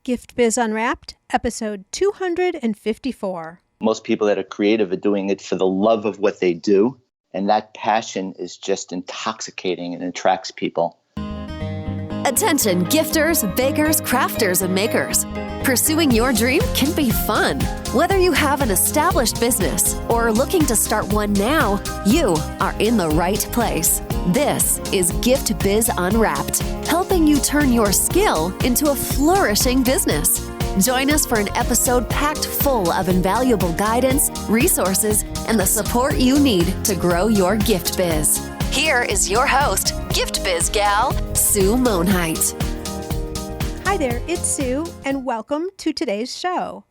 Gift Biz Unwrapped, episode 254. Most people that are creative are doing it for the love of what they do, and that passion is just intoxicating and attracts people. Attention gifters, bakers, crafters, and makers. Pursuing your dream can be fun. Whether you have an established business or are looking to start one now, you are in the right place. This is Gift Biz Unwrapped, helping you turn your skill into a flourishing business. Join us for an episode packed full of invaluable guidance, resources, and the support you need to grow your gift biz. Here is your host, Gift Biz gal, Sue Monheit. Hi there, it's Sue, and welcome to today's show.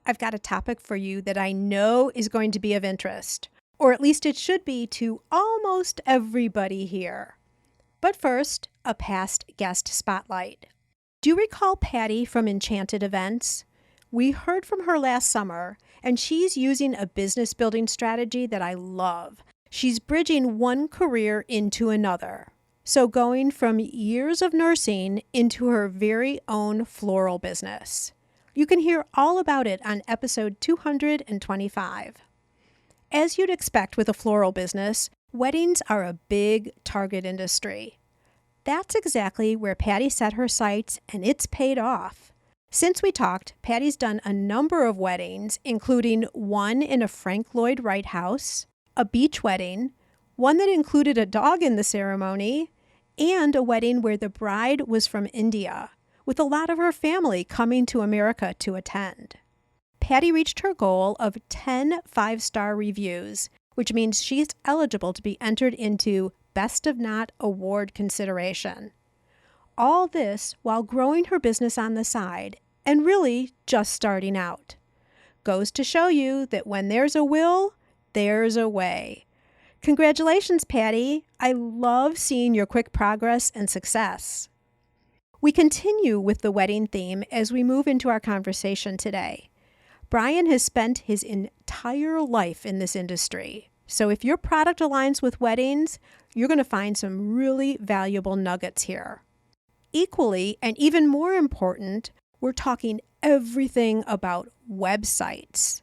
I've got a topic for you that I know is going to be of interest, or at least it should be to almost everybody here. But first, a past guest spotlight. Do you recall Patty from Enchanted Events? We heard from her last summer, and she's using a business building strategy that I love. She's bridging one career into another. So going from years of nursing into her very own floral business. You can hear all about it on episode 225. As you'd expect with a floral business, weddings are a big target industry. That's exactly where Patty set her sights, and it's paid off. Since we talked, Patty's done a number of weddings, including one in a Frank Lloyd Wright house, a beach wedding, one that included a dog in the ceremony, and a wedding where the bride was from India, with a lot of her family coming to America to attend. Patty reached her goal of 10 five-star reviews, which means she's eligible to be entered into Best of Not award consideration. All this while growing her business on the side and really just starting out. Goes to show you that when there's a will, there's a way. Congratulations, Patty. I love seeing your quick progress and success. We continue with the wedding theme as we move into our conversation today. Brian has spent his entire life in this industry. So if your product aligns with weddings, you're going to find some really valuable nuggets here. Equally, and even more important, we're talking everything about websites.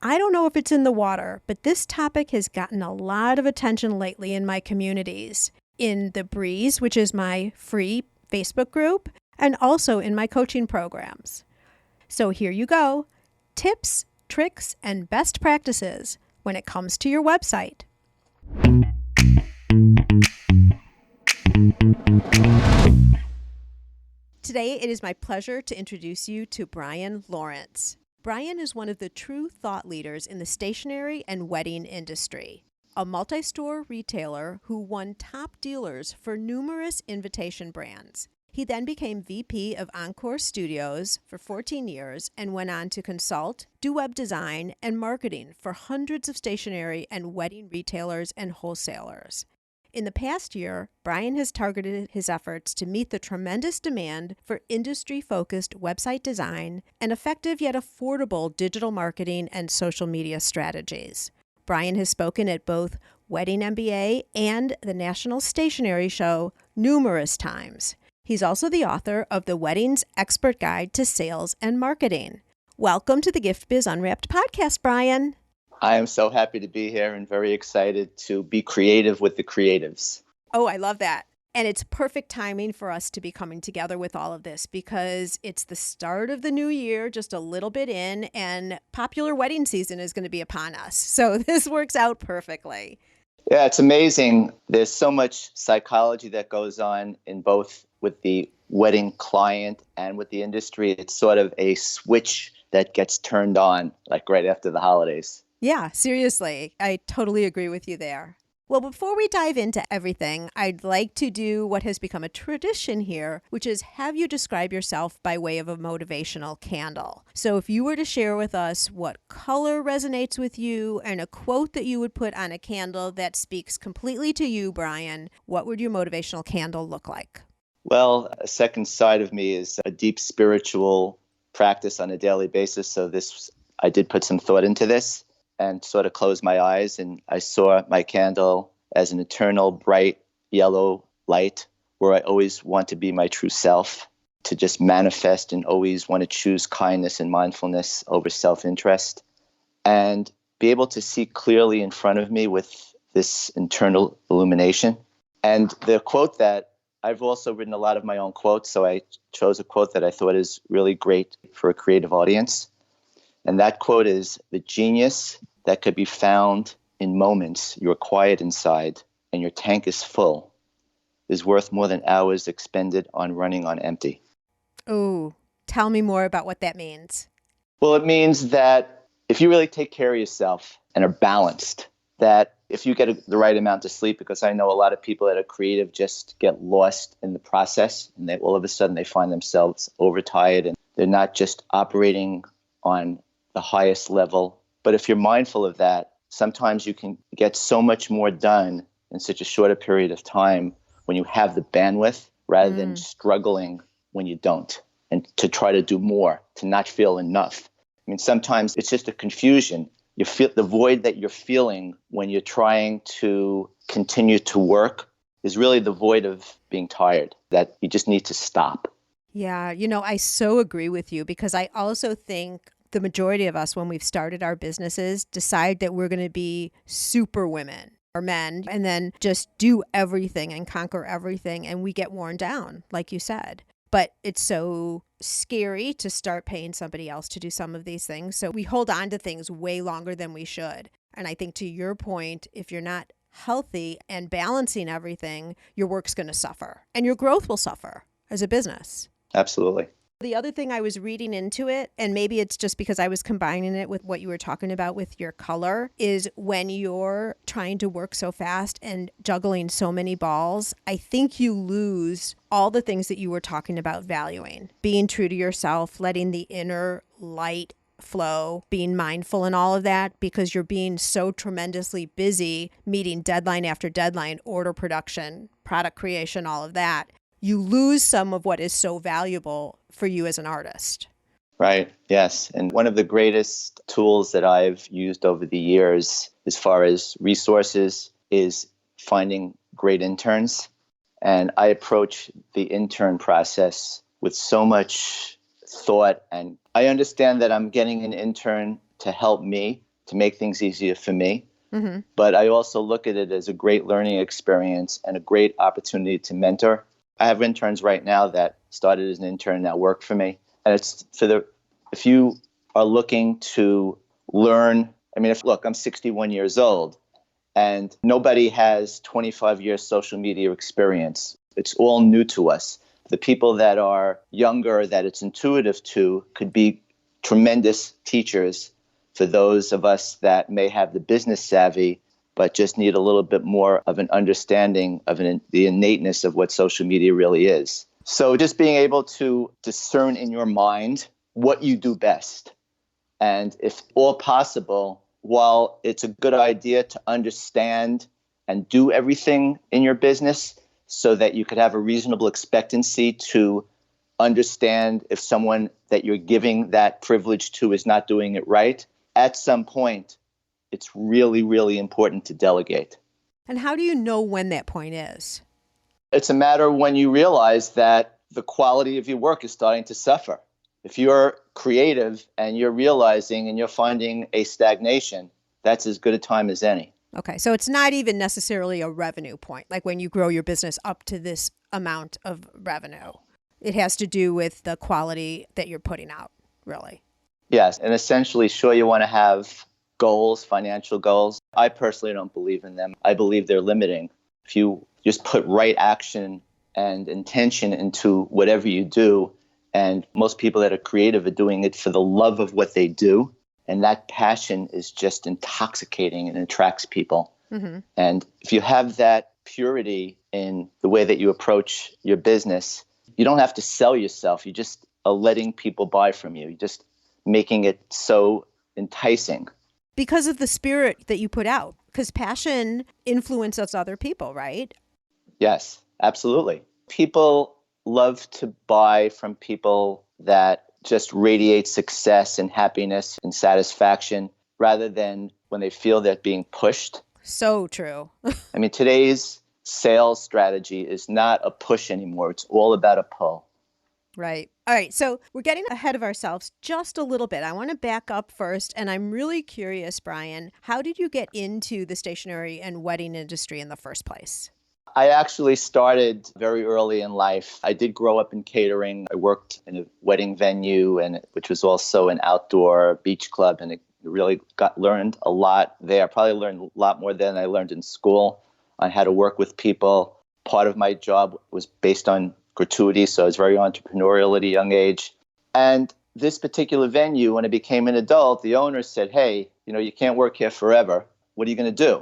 I don't know if it's in the water, but this topic has gotten a lot of attention lately in my communities, in The Breeze, which is my free Facebook group, and also in my coaching programs. So here you go. Tips, tricks, and best practices when it comes to your website. Today, it is my pleasure to introduce you to Brian Lawrence. Brian is one of the true thought leaders in the stationery and wedding industry, a multi-store retailer who won top dealers for numerous invitation brands. He then became VP of Encore Studios for 14 years and went on to consult, do web design, and marketing for hundreds of stationery and wedding retailers and wholesalers. In the past year, Brian has targeted his efforts to meet the tremendous demand for industry-focused website design and effective yet affordable digital marketing and social media strategies. Brian has spoken at both Wedding MBA and the National Stationery Show numerous times. He's also the author of the Weddings Expert Guide to Sales and Marketing. Welcome to the Gift Biz Unwrapped podcast, Brian. I am so happy to be here and very excited to be creative with the creatives. Oh, I love that. And it's perfect timing for us to be coming together with all of this because it's the start of the new year, just a little bit in, and popular wedding season is going to be upon us. So this works out perfectly. Yeah, it's amazing. There's so much psychology that goes on in both with the wedding client and with the industry. It's sort of a switch that gets turned on like right after the holidays. Yeah, seriously. I totally agree with you there. Well, before we dive into everything, I'd like to do what has become a tradition here, which is have you describe yourself by way of a motivational candle. So if you were to share with us what color resonates with you and a quote that you would put on a candle that speaks completely to you, Brian, what would your motivational candle look like? Well, a second side of me is a deep spiritual practice on a daily basis. So I did put some thought into this and sort of closed my eyes, and I saw my candle as an eternal bright yellow light where I always want to be my true self. to just manifest and always want to choose kindness and mindfulness over self-interest, and be able to see clearly in front of me with this internal illumination. And the quote that I've also written a lot of my own quotes, so I chose a quote that I thought is really great for a creative audience. And that quote is, "The genius that could be found in moments you're quiet inside and your tank is full is worth more than hours expended on running on empty." Oh, tell me more about what that means. Well, it means that if you really take care of yourself and are balanced, that if you get the right amount of sleep, because I know a lot of people that are creative just get lost in the process, and they all of a sudden they find themselves overtired and they're not just operating on the highest level. But if you're mindful of that, sometimes you can get so much more done in such a shorter period of time when you have the bandwidth, rather than struggling when you don't, and to try to do more, to not feel enough. I mean, sometimes it's just a confusion. You feel the void that you're feeling when you're trying to continue to work is really the void of being tired, that you just need to stop. Yeah, I so agree with you, because I also think the majority of us, when we've started our businesses, decide that we're going to be super women or men and then just do everything and conquer everything. And we get worn down, like you said. But it's so scary to start paying somebody else to do some of these things. So we hold on to things way longer than we should. And I think, to your point, if you're not healthy and balancing everything, your work's going to suffer and your growth will suffer as a business. Absolutely. The other thing I was reading into it, and maybe it's just because I was combining it with what you were talking about with your color, is when you're trying to work so fast and juggling so many balls, I think you lose all the things that you were talking about valuing. Being true to yourself, letting the inner light flow, being mindful and all of that, because you're being so tremendously busy meeting deadline after deadline, order production, product creation, all of that. You lose some of what is so valuable for you as an artist. Right. Yes. And one of the greatest tools that I've used over the years, as far as resources, is finding great interns. And I approach the intern process with so much thought. And I understand that I'm getting an intern to help me, to make things easier for me. Mm-hmm. But I also look at it as a great learning experience and a great opportunity to mentor. I have interns right now that started as an intern that work for me. And it's if you are looking to learn, I mean, I'm 61 years old and nobody has 25 years social media experience. It's all new to us. The people that are younger, that it's intuitive to, could be tremendous teachers for those of us that may have the business savvy but just need a little bit more of an understanding of the innateness of what social media really is. So just being able to discern in your mind what you do best. And if all possible, while it's a good idea to understand and do everything in your business so that you could have a reasonable expectancy to understand if someone that you're giving that privilege to is not doing it right, at some point, it's really, really important to delegate. And how do you know when that point is? It's a matter when you realize that the quality of your work is starting to suffer. If you're creative and you're realizing and you're finding a stagnation, that's as good a time as any. Okay, so it's not even necessarily a revenue point, like when you grow your business up to this amount of revenue. It has to do with the quality that you're putting out, really. Yes, and essentially, sure, you want to have goals, financial goals. I personally don't believe in them. I believe they're limiting. If you just put right action and intention into whatever you do, and most people that are creative are doing it for the love of what they do, and that passion is just intoxicating and attracts people. Mm-hmm. And if you have that purity in the way that you approach your business, you don't have to sell yourself. You just are letting people buy from you. You're just making it so enticing. Because of the spirit that you put out, because passion influences other people, right? Yes, absolutely. People love to buy from people that just radiate success and happiness and satisfaction rather than when they feel they're being pushed. So true. I mean, today's sales strategy is not a push anymore. It's all about a pull. Right. All right. So we're getting ahead of ourselves just a little bit. I want to back up first. And I'm really curious, Brian, how did you get into the stationery and wedding industry in the first place? I actually started very early in life. I did grow up in catering. I worked in a wedding venue, and which was also an outdoor beach club, and it really learned a lot there. Probably learned a lot more than I learned in school on how to work with people. Part of my job was based on gratuity, so I was very entrepreneurial at a young age. And this particular venue, when I became an adult, the owner said, "Hey, you can't work here forever. What are you going to do?"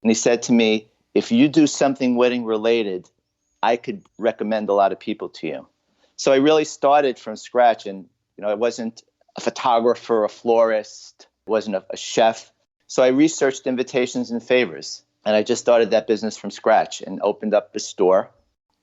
And he said to me, "If you do something wedding related, I could recommend a lot of people to you." So I really started from scratch, and I wasn't a photographer, a florist, wasn't a chef. So I researched invitations and favors, and I just started that business from scratch and opened up the store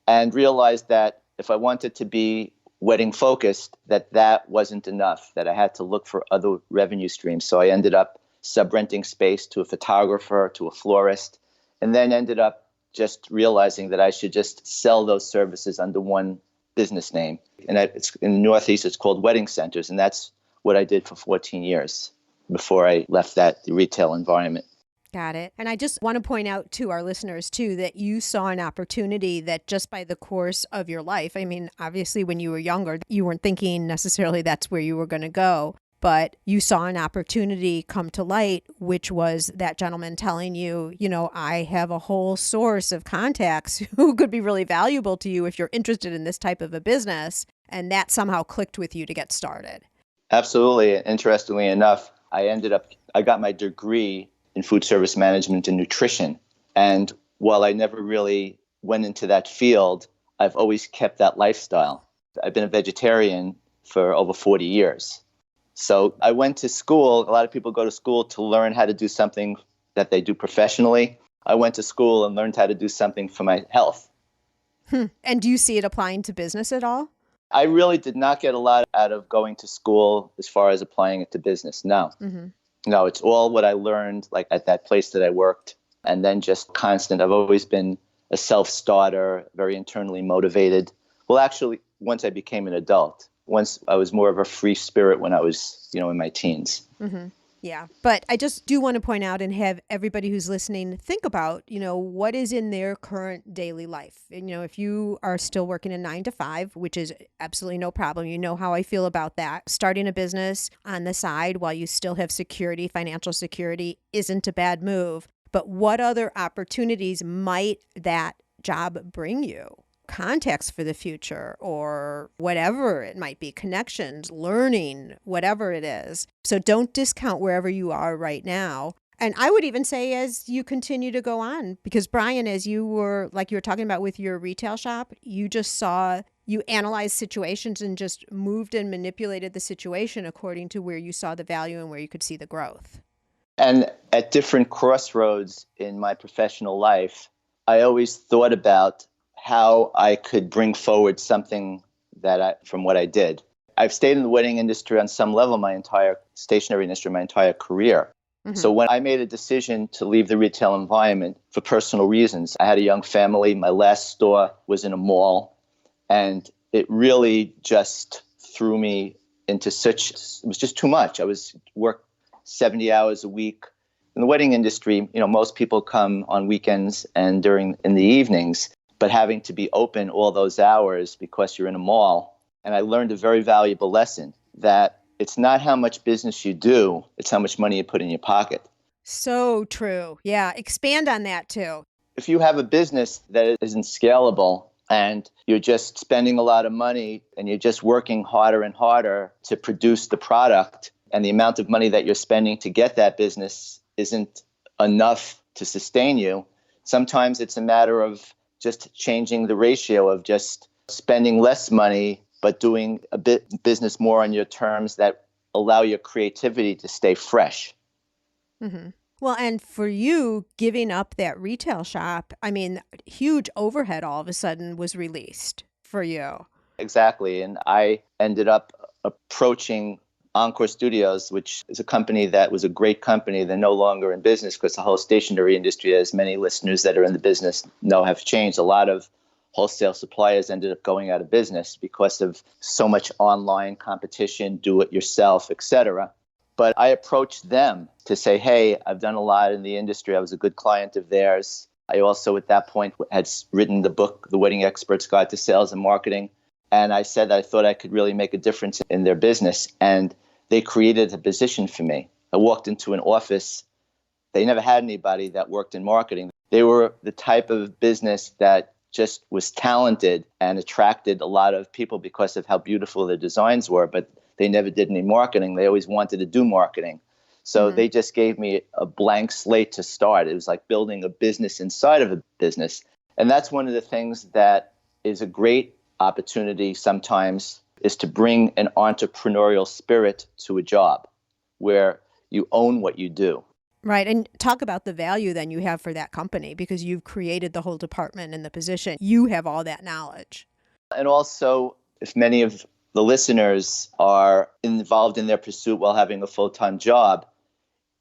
and realized that if I wanted to be wedding focused, that wasn't enough, that I had to look for other revenue streams. So I ended up sub-renting space to a photographer, to a florist, and then ended up just realizing that I should just sell those services under one business name. And it's in the Northeast, it's called Wedding Centers. And that's what I did for 14 years before I left the retail environment. Got it. And I just want to point out to our listeners, too, that you saw an opportunity that just by the course of your life, I mean, obviously, when you were younger, you weren't thinking necessarily that's where you were going to go. But you saw an opportunity come to light, which was that gentleman telling you, I have a whole source of contacts who could be really valuable to you if you're interested in this type of a business. And that somehow clicked with you to get started. Absolutely. Interestingly enough, I got my degree in food service management and nutrition. And while I never really went into that field, I've always kept that lifestyle. I've been a vegetarian for over 40 years. So I went to school. A lot of people go to school to learn how to do something that they do professionally. I went to school and learned how to do something for my health. And do you see it applying to business at all? I really did not get a lot out of going to school as far as applying it to business. No. Mm-hmm. No, it's all what I learned like at that place that I worked, and then just constant. I've always been a self-starter, very internally motivated. Well, actually, once I became an adult, once I was more of a free spirit when I was, in my teens. Mm-hmm. Yeah. But I just do want to point out and have everybody who's listening think about, what is in their current daily life. And, if you are still working a 9 to 5, which is absolutely no problem, you know how I feel about that. Starting a business on the side while you still have security, financial security, isn't a bad move. But what other opportunities might that job bring you? Contacts for the future or whatever it might be, connections, learning, whatever it is. So don't discount wherever you are right now. And I would even say as you continue to go on, because Brian, as you were talking about with your retail shop, you analyzed situations and just moved and manipulated the situation according to where you saw the value and where you could see the growth. And at different crossroads in my professional life, I always thought about how I could bring forward something from what I did. I've stayed in the wedding industry on some level, my entire stationery industry, my entire career. Mm-hmm. So when I made a decision to leave the retail environment for personal reasons, I had a young family. My last store was in a mall, and it really just threw me into it was just too much. I was work 70 hours a week. In the wedding industry, most people come on weekends and in the evenings. But having to be open all those hours because you're in a mall. And I learned a very valuable lesson that it's not how much business you do, it's how much money you put in your pocket. So true. Yeah. Expand on that too. If you have a business that isn't scalable and you're just spending a lot of money and you're just working harder and harder to produce the product, and the amount of money that you're spending to get that business isn't enough to sustain you, sometimes it's a matter of just changing the ratio of just spending less money, but doing a bit business more on your terms that allow your creativity to stay fresh. Mm-hmm. Well, and for you, giving up that retail shop, huge overhead all of a sudden was released for you. Exactly. And I ended up approaching Encore Studios, which is a company that was a great company. They're no longer in business because the whole stationery industry, as many listeners that are in the business know, have changed. A lot of wholesale suppliers ended up going out of business because of so much online competition, do it yourself, etc. But I approached them to say, hey, I've done a lot in the industry. I was a good client of theirs. I also, at that point, had written the book, The Wedding Expert's Guide to Sales and Marketing. And I said that I thought I could really make a difference in their business. And they created a position for me. I walked into an office. They never had anybody that worked in marketing. They were the type of business that just was talented and attracted a lot of people because of how beautiful their designs were, but they never did any marketing. They always wanted to do marketing. So they just gave me a blank slate to start. It was like building a business inside of a business. And that's one of the things that is a great opportunity sometimes, is to bring an entrepreneurial spirit to a job where you own what you do. Right. And talk about the value then you have for that company, because you've created the whole department and the position. You have all that knowledge. And also, if many of the listeners are involved in their pursuit while having a full-time job,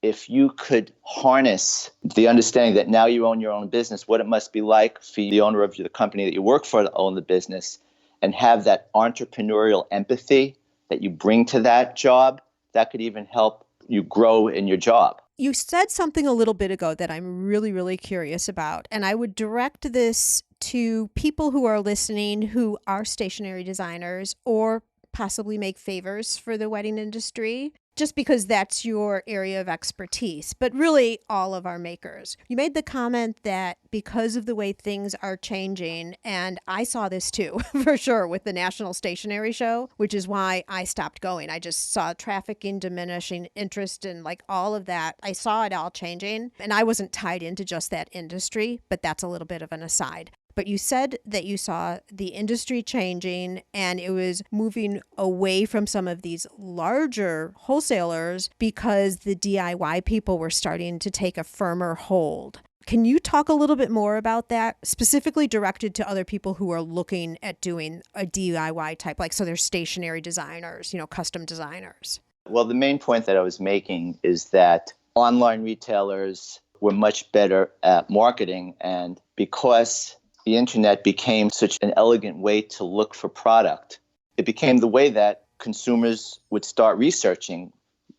if you could harness the understanding that now you own your own business, what it must be like for the owner of the company that you work for to own the business, and have that entrepreneurial empathy that you bring to that job, that could even help you grow in your job. You said something a little bit ago that I'm really, really curious about, and I would direct this to people who are listening who are stationery designers or possibly make favors for the wedding industry, just because that's your area of expertise, but really all of our makers. You made the comment that because of the way things are changing, and I saw this too, for sure, with the National Stationery Show, which is why I stopped going. I just saw trafficking, diminishing interest, and like all of that. I saw it all changing, and I wasn't tied into just that industry, but that's a little bit of an aside. But you said that you saw the industry changing and it was moving away from some of these larger wholesalers because the DIY people were starting to take a firmer hold. Can you talk a little bit more about that, specifically directed to other people who are looking at doing a DIY type, like so they're stationery designers, custom designers? Well, the main point that I was making is that online retailers were much better at marketing, and because the internet became such an elegant way to look for product, it became the way that consumers would start researching.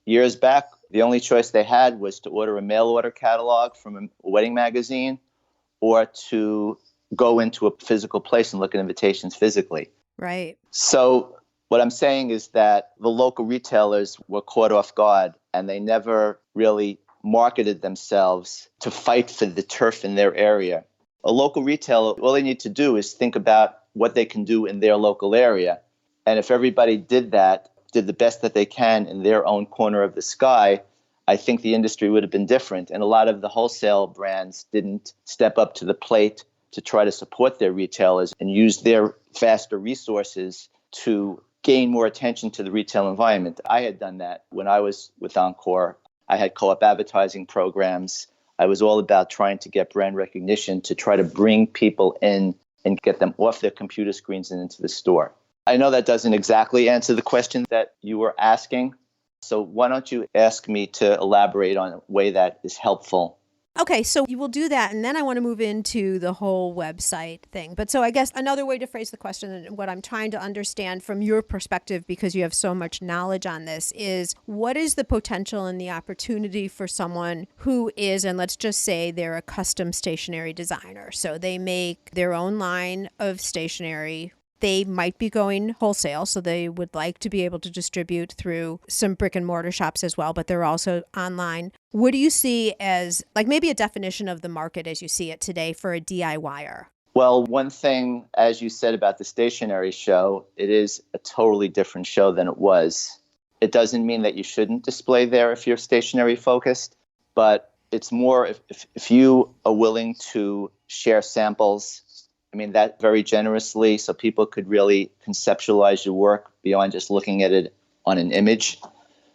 Years back, the only choice they had was to order a mail order catalog from a wedding magazine or to go into a physical place and look at invitations physically. Right. So what I'm saying is that the local retailers were caught off guard and they never really marketed themselves to fight for the turf in their area. A local retailer, all they need to do is think about what they can do in their local area. And if everybody did that, did the best that they can in their own corner of the sky, I think the industry would have been different. And a lot of the wholesale brands didn't step up to the plate to try to support their retailers and use their vaster resources to gain more attention to the retail environment. I had done that when I was with Encore. I had co-op advertising programs. I was all about trying to get brand recognition to try to bring people in and get them off their computer screens and into the store. I know that doesn't exactly answer the question that you were asking. So why don't you ask me to elaborate on a way that is helpful? Okay, so you will do that, and then I want to move into the whole website thing. But so I guess another way to phrase the question, and what I'm trying to understand from your perspective, because you have so much knowledge on this, is what is the potential and the opportunity for someone who is, and let's just say they're a custom stationery designer. So they make their own line of stationery. They might be going wholesale, so they would like to be able to distribute through some brick and mortar shops as well, but they're also online. What do you see as like maybe a definition of the market as you see it today for a DIYer? Well, one thing, as you said about the stationery show, it is a totally different show than it was. It doesn't mean that you shouldn't display there if you're stationery focused, but it's more if you are willing to share samples. I mean, that very generously so people could really conceptualize your work beyond just looking at it on an image.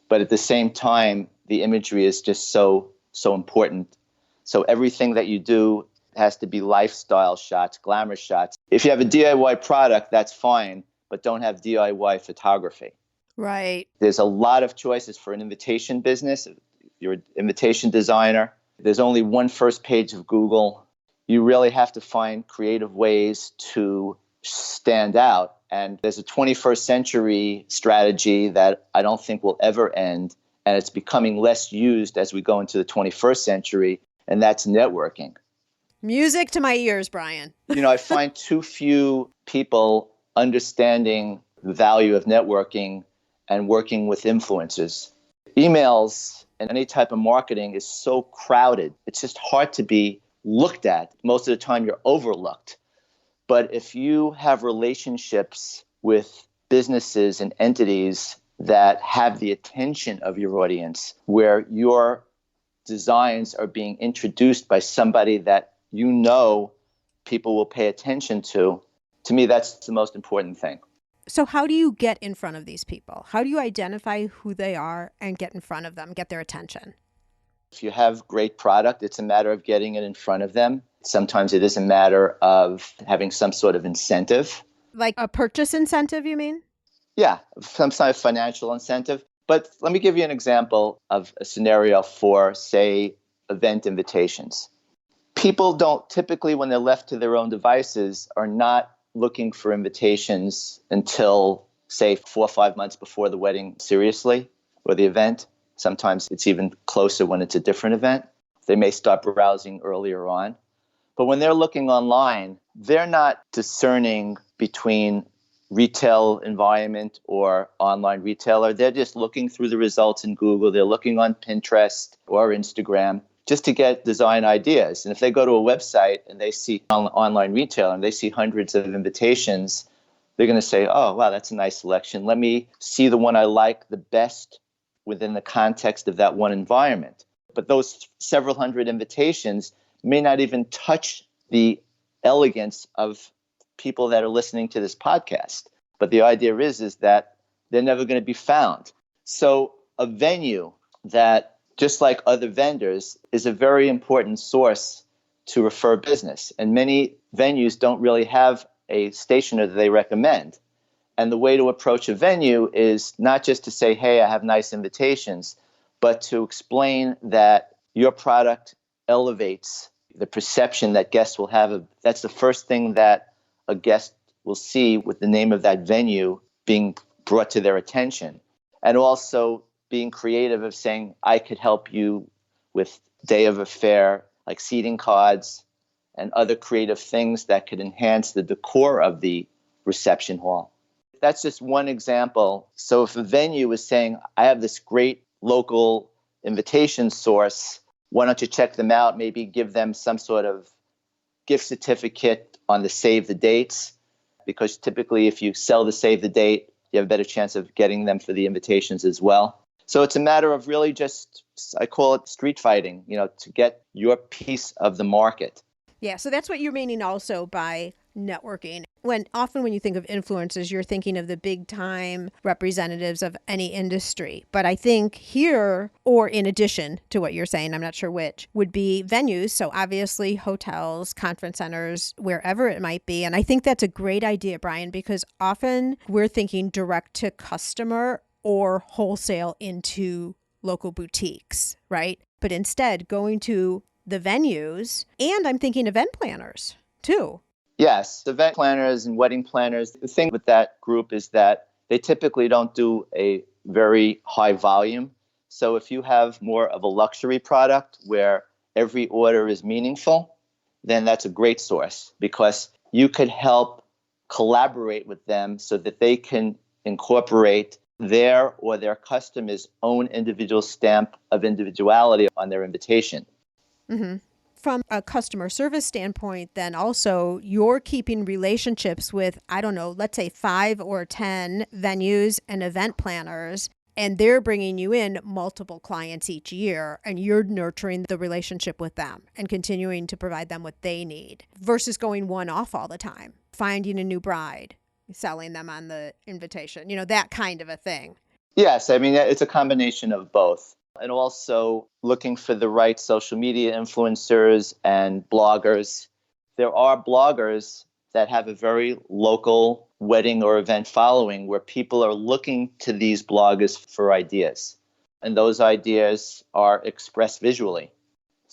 But at the same time, the imagery is just so important. So everything that you do has to be lifestyle shots, glamour shots. If you have a DIY product, that's fine, but don't have DIY photography. Right. There's a lot of choices for an invitation business. If you're an invitation designer, there's only one first page of Google. you really have to find creative ways to stand out. And there's a 21st century strategy that I don't think will ever end. And it's becoming less used as we go into the 21st century. And that's networking. Music to my ears, Brian. I find too few people understanding the value of networking and working with influencers. Emails and any type of marketing is so crowded. It's just hard to be looked at. Most of the time you're overlooked. But if you have relationships with businesses and entities that have the attention of your audience, where your designs are being introduced by somebody that people will pay attention to me, that's the most important thing. So how do you get in front of these people? How do you identify who they are and get in front of them, get their attention? If you have great product, it's a matter of getting it in front of them. Sometimes it is a matter of having some sort of incentive. Like a purchase incentive, you mean? Yeah, some sort of financial incentive. But let me give you an example of a scenario for, say, event invitations. People don't typically, when they're left to their own devices, are not looking for invitations until, say, 4 or 5 months before the wedding, seriously, or the event. Sometimes it's even closer when it's a different event. They may start browsing earlier on. But when they're looking online, they're not discerning between retail environment or online retailer. They're just looking through the results in Google. They're looking on Pinterest or Instagram just to get design ideas. And if they go to a website and they see online retailer and they see hundreds of invitations, they're going to say, oh, wow, that's a nice selection. Let me see the one I like the best within the context of that one environment. But those several hundred invitations may not even touch the elegance of people that are listening to this podcast. But the idea is that they're never going to be found. So a venue that, just like other vendors, is a very important source to refer business. And many venues don't really have a stationer that they recommend. And the way to approach a venue is not just to say, hey, I have nice invitations, but to explain that your product elevates the perception that guests will have. That's the first thing that a guest will see with the name of that venue being brought to their attention. And also being creative of saying, I could help you with day of affair, like seating cards and other creative things that could enhance the decor of the reception hall. That's just one example. So if a venue is saying, I have this great local invitation source, why don't you check them out? Maybe give them some sort of gift certificate on the save the dates, because typically if you sell the save the date, you have a better chance of getting them for the invitations as well. So it's a matter of really just, I call it street fighting, to get your piece of the market. Yeah, so that's what you're meaning also by networking. Often when you think of influencers, you're thinking of the big time representatives of any industry. But I think here, or in addition to what you're saying, I'm not sure which, would be venues. So obviously hotels, conference centers, wherever it might be. And I think that's a great idea, Brian, because often we're thinking direct to customer or wholesale into local boutiques, right? But instead going to the venues, and I'm thinking event planners too. Yes, event planners and wedding planners. The thing with that group is that they typically don't do a very high volume. So if you have more of a luxury product where every order is meaningful, then that's a great source, because you could help collaborate with them so that they can incorporate their or their customer's own individual stamp of individuality on their invitation. Mm-hmm. From a customer service standpoint, then also you're keeping relationships with, let's say 5 or 10 venues and event planners, and they're bringing you in multiple clients each year, and you're nurturing the relationship with them and continuing to provide them what they need versus going one off all the time, finding a new bride, selling them on the invitation, that kind of a thing. Yes, I mean, it's a combination of both. And also looking for the right social media influencers and bloggers. There are bloggers that have a very local wedding or event following where people are looking to these bloggers for ideas. And those ideas are expressed visually.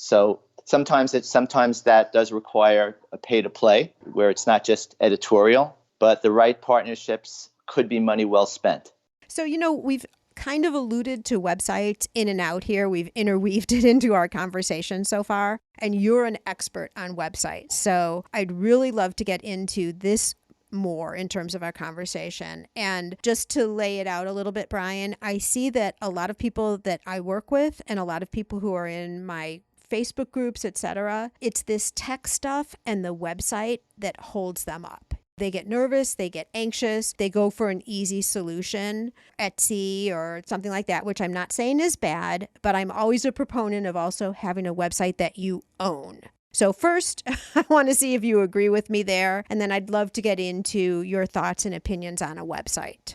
So sometimes that does require a pay to play where it's not just editorial, but the right partnerships could be money well spent. So, we've kind of alluded to websites in and out here. We've interweaved it into our conversation so far, and you're an expert on websites. So I'd really love to get into this more in terms of our conversation. And just to lay it out a little bit, Brian, I see that a lot of people that I work with and a lot of people who are in my Facebook groups, etc., it's this tech stuff and the website that holds them up. They get nervous, they get anxious, they go for an easy solution, Etsy or something like that, which I'm not saying is bad, but I'm always a proponent of also having a website that you own. So first, I want to see if you agree with me there, and then I'd love to get into your thoughts and opinions on a website.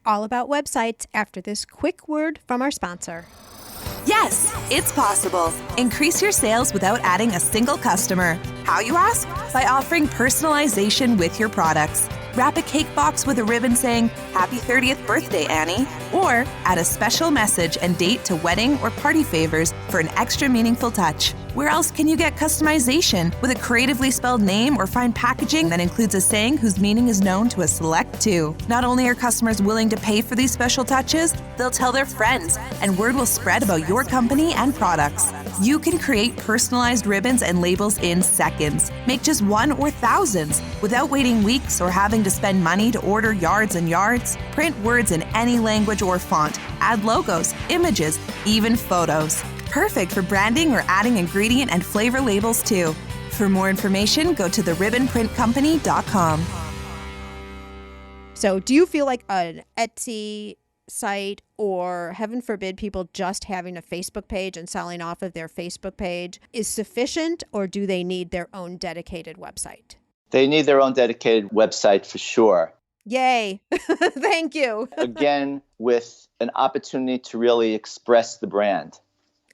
All about websites after this quick word from our sponsor. Yes, it's possible. Increase your sales without adding a single customer. How, you ask? By offering personalization with your products. Wrap a cake box with a ribbon saying, "Happy 30th birthday, Annie." Or add a special message and date to wedding or party favors for an extra meaningful touch. Where else can you get customization with a creatively spelled name or fine packaging that includes a saying whose meaning is known to a select few? Not only are customers willing to pay for these special touches, they'll tell their friends, and word will spread about your company and products. You can create personalized ribbons and labels in seconds. Make just one or thousands without waiting weeks or having to spend money to order yards and yards. Print words in any language or font. Add logos, images, even photos. Perfect for branding or adding ingredient and flavor labels too. For more information, go to theribbonprintcompany.com. So do you feel like an Etsy site, or heaven forbid, people just having a Facebook page and selling off of their Facebook page is sufficient, or do they need their own dedicated website? They need their own dedicated website for sure. Yay. Thank you. Again, with an opportunity to really express the brand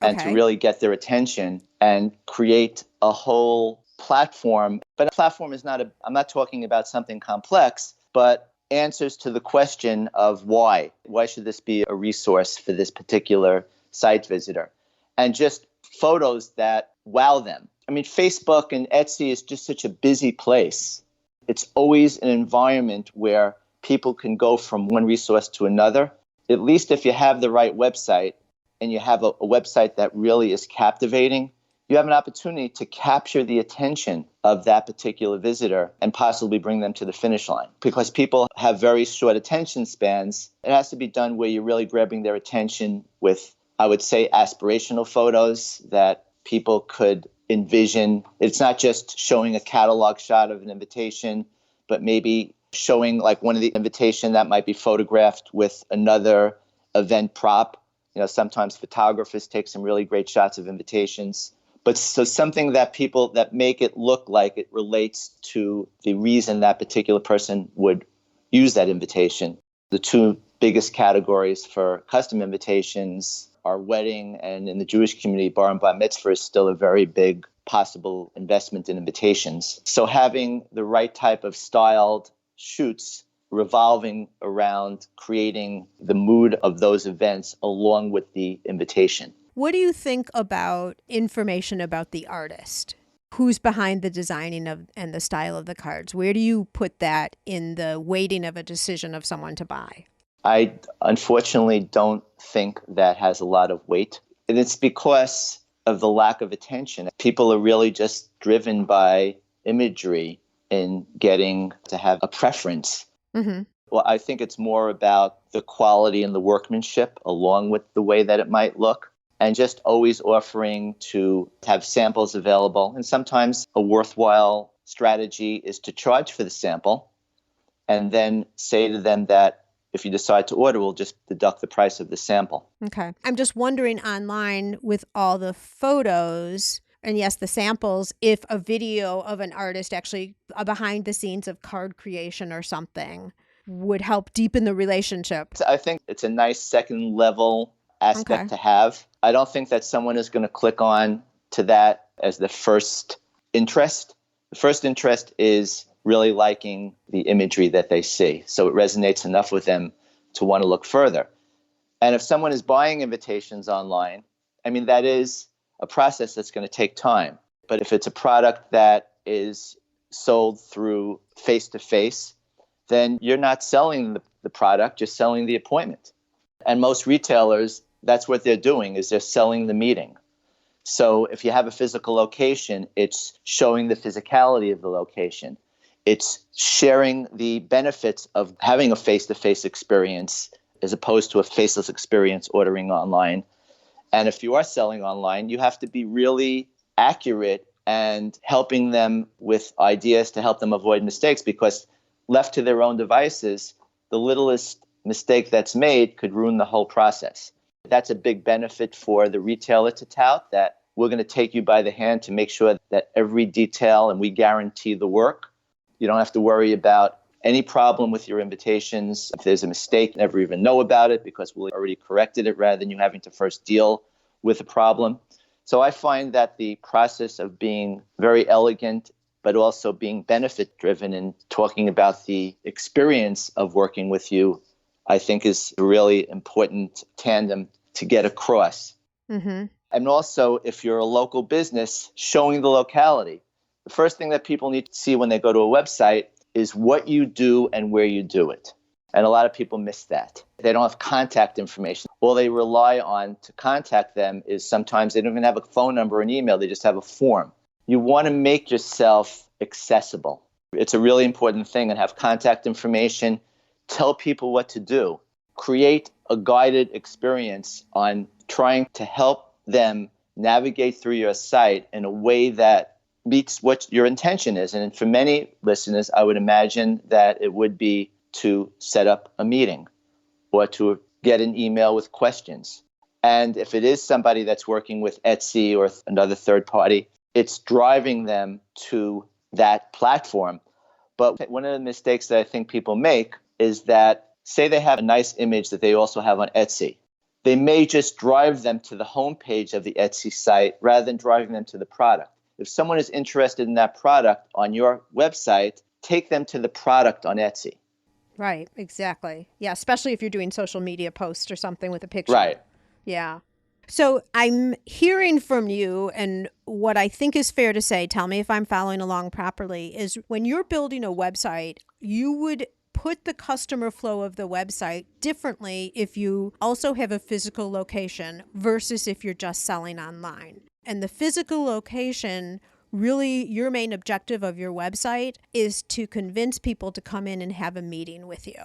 and to really get their attention and create a whole platform. But a platform is I'm not talking about something complex, but answers to the question of why. Why should this be a resource for this particular site visitor? And just photos that wow them. I mean, Facebook and Etsy is just such a busy place. It's always an environment where people can go from one resource to another. At least if you have the right website and you have a website that really is captivating, you have an opportunity to capture the attention of that particular visitor and possibly bring them to the finish line. Because people have very short attention spans, it has to be done where you're really grabbing their attention with, I would say, aspirational photos that people could envision. It's not just showing a catalog shot of an invitation, but maybe showing like one of the invitation that might be photographed with another event prop. Sometimes photographers take some really great shots of invitations. But so something that people that make it look like it relates to the reason that particular person would use that invitation. The two biggest categories for custom invitations are wedding, and in the Jewish community, bar and bat mitzvah is still a very big possible investment in invitations. So having the right type of styled shoots revolving around creating the mood of those events along with the invitation. What do you think about information about the artist? Who's behind the designing of and the style of the cards? Where do you put that in the weighting of a decision of someone to buy? I unfortunately don't think that has a lot of weight. And it's because of the lack of attention. People are really just driven by imagery and getting to have a preference. Mm-hmm. Well, I think it's more about the quality and the workmanship along with the way that it might look. And just always offering to have samples available. And sometimes a worthwhile strategy is to charge for the sample and then say to them that if you decide to order, we'll just deduct the price of the sample. Okay. I'm just wondering online with all the photos and yes, the samples, if a video of an artist actually behind the scenes of card creation or something would help deepen the relationship. I think it's a nice second level aspect to have. I don't think that someone is going to click on to that as the first interest. The first interest is really liking the imagery that they see. So it resonates enough with them to want to look further. And if someone is buying invitations online, I mean, that is a process that's going to take time. But if it's a product that is sold through face-to-face, then you're not selling the product, you're selling the appointment. And most retailers, that's what they're doing, is they're selling the meeting. So if you have a physical location, it's showing the physicality of the location. It's sharing the benefits of having a face-to-face experience as opposed to a faceless experience ordering online. And if you are selling online, you have to be really accurate and helping them with ideas to help them avoid mistakes, because left to their own devices, the littlest mistake that's made could ruin the whole process. That's a big benefit for the retailer to tout, that we're going to take you by the hand to make sure that every detail, and we guarantee the work. You don't have to worry about any problem with your invitations. If there's a mistake, never even know about it because we'll already corrected it, rather than you having to first deal with a problem. So I find that the process of being very elegant, but also being benefit driven and talking about the experience of working with you, I think is a really important tandem to get across. Mm-hmm. And also, if you're a local business, showing the locality. The first thing that people need to see when they go to a website is what you do and where you do it. And a lot of people miss that. They don't have contact information. All they rely on to contact them is sometimes they don't even have a phone number or an email. They just have a form. You want to make yourself accessible. It's a really important thing, and have contact information. Tell people what to do. Create a guided experience on trying to help them navigate through your site in a way that meets what your intention is. And for many listeners, I would imagine that it would be to set up a meeting or to get an email with questions. And if it is somebody that's working with Etsy or another third party, it's driving them to that platform. But one of the mistakes that I think people make is that, say they have a nice image that they also have on Etsy. They may just drive them to the homepage of the Etsy site rather than driving them to the product. If someone is interested in that product on your website, take them to the product on Etsy. Right, exactly. Yeah, especially if you're doing social media posts or something with a picture. Right. Yeah. So I'm hearing from you, and what I think is fair to say, tell me if I'm following along properly, is when you're building a website, you would put the customer flow of the website differently if you also have a physical location versus if you're just selling online. And the physical location, really your main objective of your website is to convince people to come in and have a meeting with you.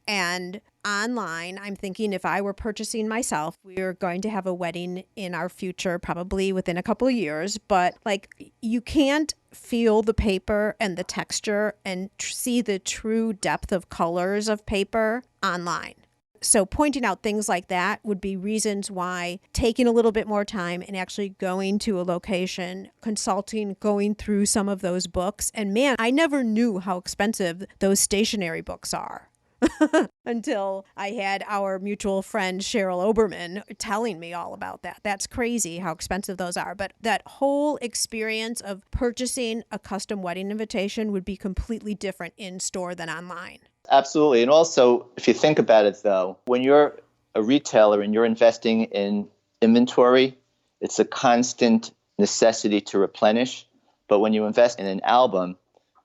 And online, I'm thinking if I were purchasing myself, we're going to have a wedding in our future, probably within a couple of years, but like you can't feel the paper and the texture and see the true depth of colors of paper online. So pointing out things like that would be reasons why taking a little bit more time and actually going to a location, consulting, going through some of those books. And man, I never knew how expensive those stationery books are. Until I had our mutual friend Cheryl Oberman telling me all about that. That's crazy how expensive those are. But that whole experience of purchasing a custom wedding invitation would be completely different in store than online. Absolutely. And also, if you think about it, though, when you're a retailer and you're investing in inventory, it's a constant necessity to replenish. But when you invest in an album,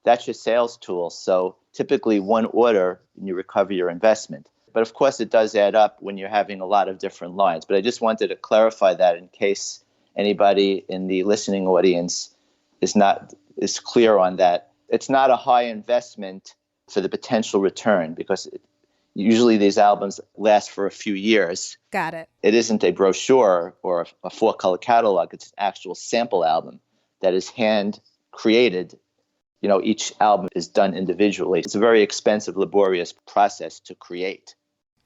that's your sales tool. So typically one order and you recover your investment. But of course, it does add up when you're having a lot of different lines. But I just wanted to clarify that in case anybody in the listening audience is clear on that. It's not a high investment for the potential return, because usually these albums last for a few years. Got it. It isn't a brochure or a 4-color catalog. It's an actual sample album that is hand created. You know, each album is done individually. It's a very expensive, laborious process to create.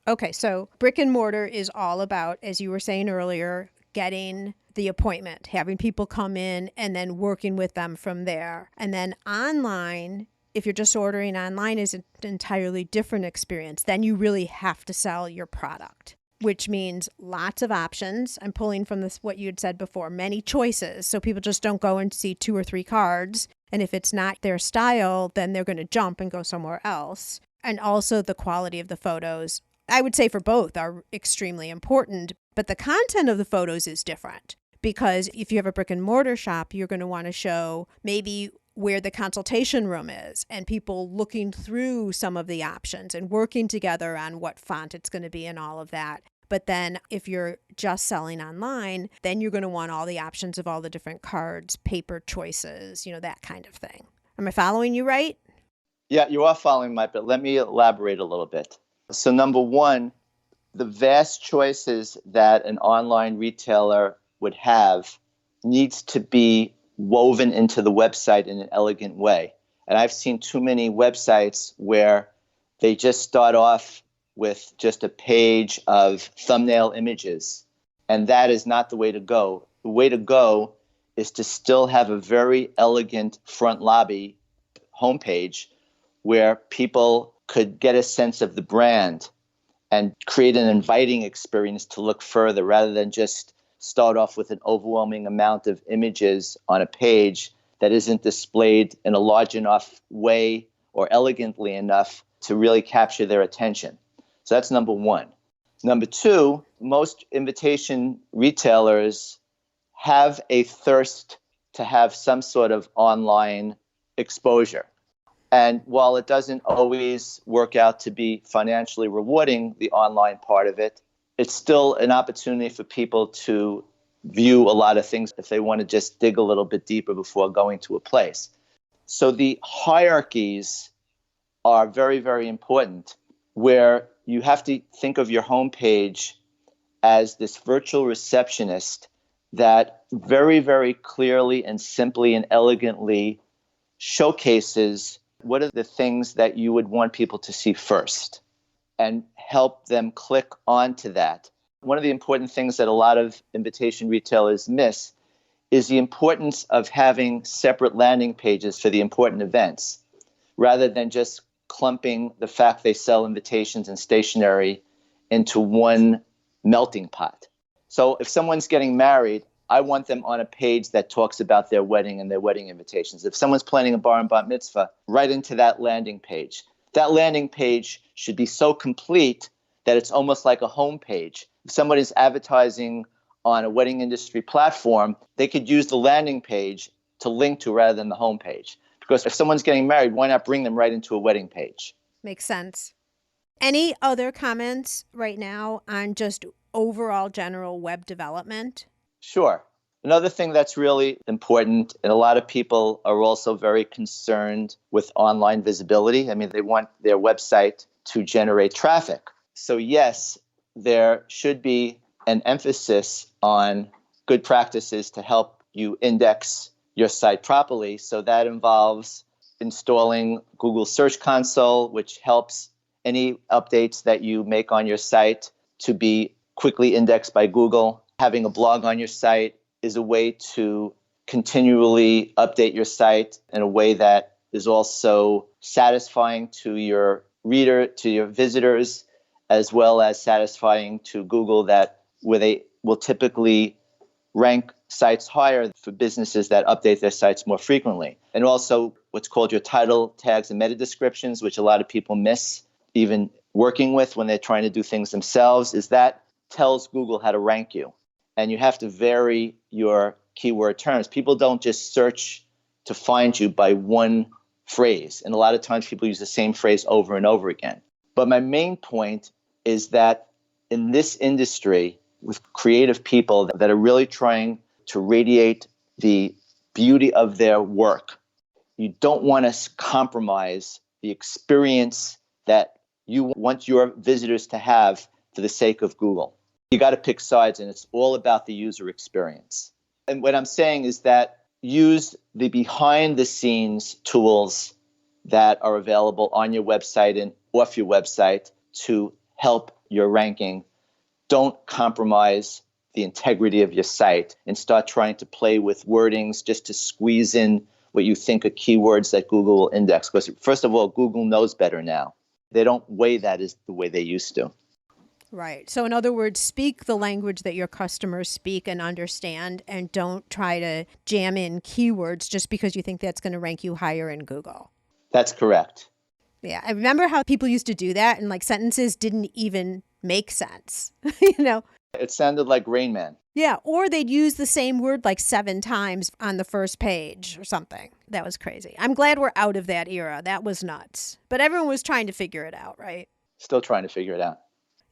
Okay, so brick and mortar is all about, as you were saying earlier, getting the appointment, having people come in and then working with them from there. And then online, if you're just ordering online, is an entirely different experience. Then you really have to sell your product, which means lots of options. I'm pulling from this what you had said before, many choices. So people just don't go and see 2 or 3 cards. And if it's not their style, then they're going to jump and go somewhere else. And also the quality of the photos I would say for both are extremely important, but the content of the photos is different. Because if you have a brick and mortar shop, you're going to want to show maybe where the consultation room is and people looking through some of the options and working together on what font it's going to be and all of that. But then if you're just selling online, then you're going to want all the options of all the different cards, paper choices, that kind of thing. Am I following you right? Yeah, you are following, Mike, but let me elaborate a little bit. So number one, the vast choices that an online retailer would have needs to be woven into the website in an elegant way. And I've seen too many websites where they just start off with just a page of thumbnail images. And that is not the way to go. The way to go is to still have a very elegant front lobby homepage where people could get a sense of the brand and create an inviting experience to look further rather than just start off with an overwhelming amount of images on a page that isn't displayed in a large enough way or elegantly enough to really capture their attention. So that's number one. Number two, most invitation retailers have a thirst to have some sort of online exposure. And while it doesn't always work out to be financially rewarding, the online part of it, it's still an opportunity for people to view a lot of things if they want to just dig a little bit deeper before going to a place. So the hierarchies are very, very important, where you have to think of your homepage as this virtual receptionist that very, very clearly and simply and elegantly showcases what are the things that you would want people to see first and help them click onto that. One of the important things that a lot of invitation retailers miss is the importance of having separate landing pages for the important events, rather than just clumping the fact they sell invitations and stationery into one melting pot. So if someone's getting married, I want them on a page that talks about their wedding and their wedding invitations. If someone's planning a bar and bat mitzvah, right into that landing page. That landing page should be so complete that it's almost like a home page. If somebody's advertising on a wedding industry platform, they could use the landing page to link to rather than the home page. Because if someone's getting married, why not bring them right into a wedding page? Makes sense. Any other comments right now on just overall general web development? Sure. Another thing that's really important, and a lot of people are also very concerned with online visibility. I mean, they want their website to generate traffic. So yes, there should be an emphasis on good practices to help you index your site properly. So that involves installing Google Search Console, which helps any updates that you make on your site to be quickly indexed by Google. Having a blog on your site is a way to continually update your site in a way that is also satisfying to your reader, to your visitors, as well as satisfying to Google, that where they will typically rank sites higher for businesses that update their sites more frequently. And also what's called your title tags and meta descriptions, which a lot of people miss even working with when they're trying to do things themselves, is that tells Google how to rank you. And you have to vary your keyword terms. People don't just search to find you by one phrase. And a lot of times people use the same phrase over and over again. But my main point is that in this industry, with creative people that are really trying to radiate the beauty of their work, you don't want to compromise the experience that you want your visitors to have for the sake of Google. You got to pick sides, and it's all about the user experience. And what I'm saying is that use the behind-the-scenes tools that are available on your website and off your website to help your ranking. Don't compromise the integrity of your site and start trying to play with wordings just to squeeze in what you think are keywords that Google will index. Because first of all, Google knows better now. They don't weigh that as the way they used to. Right. So in other words, speak the language that your customers speak and understand, and don't try to jam in keywords just because you think that's going to rank you higher in Google. That's correct. Yeah, I remember how people used to do that and like sentences didn't even make sense, you know? It sounded like Rain Man. Yeah, or they'd use the same word like 7 times on the first page or something. That was crazy. I'm glad we're out of that era. That was nuts. But everyone was trying to figure it out, right? Still trying to figure it out.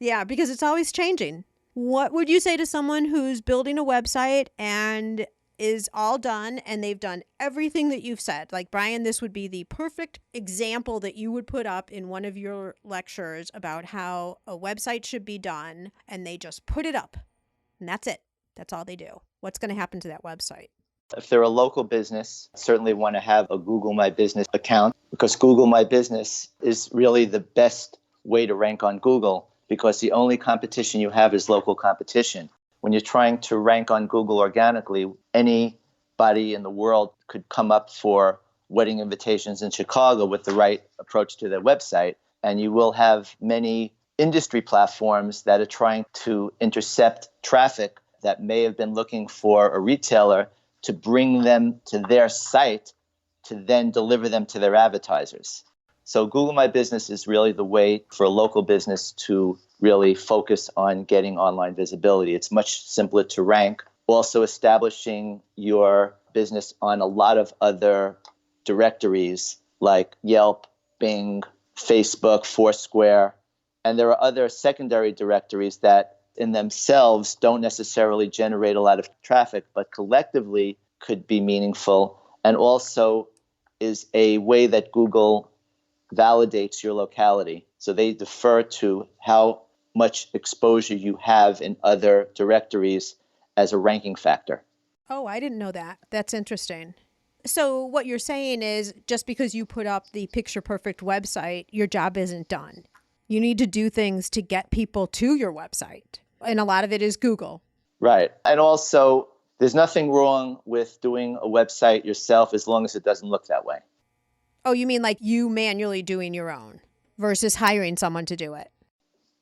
Yeah, because it's always changing. What would you say to someone who's building a website and is all done and they've done everything that you've said? Like, Brian, this would be the perfect example that you would put up in one of your lectures about how a website should be done, and they just put it up. And that's it. That's all they do. What's going to happen to that website? If they're a local business, certainly want to have a Google My Business account, because Google My Business is really the best way to rank on Google, because the only competition you have is local competition. When you're trying to rank on Google organically, anybody in the world could come up for wedding invitations in Chicago with the right approach to their website. And you will have many industry platforms that are trying to intercept traffic that may have been looking for a retailer to bring them to their site to then deliver them to their advertisers. So Google My Business is really the way for a local business to really focus on getting online visibility. It's much simpler to rank. Also establishing your business on a lot of other directories like Yelp, Bing, Facebook, Foursquare. And there are other secondary directories that in themselves don't necessarily generate a lot of traffic, but collectively could be meaningful, and also is a way that Google validates your locality. So they defer to how much exposure you have in other directories as a ranking factor. Oh, I didn't know that. That's interesting. So what you're saying is just because you put up the picture perfect website, your job isn't done. You need to do things to get people to your website. And a lot of it is Google. Right. And also, there's nothing wrong with doing a website yourself as long as it doesn't look that way. Oh, you mean like you manually doing your own versus hiring someone to do it?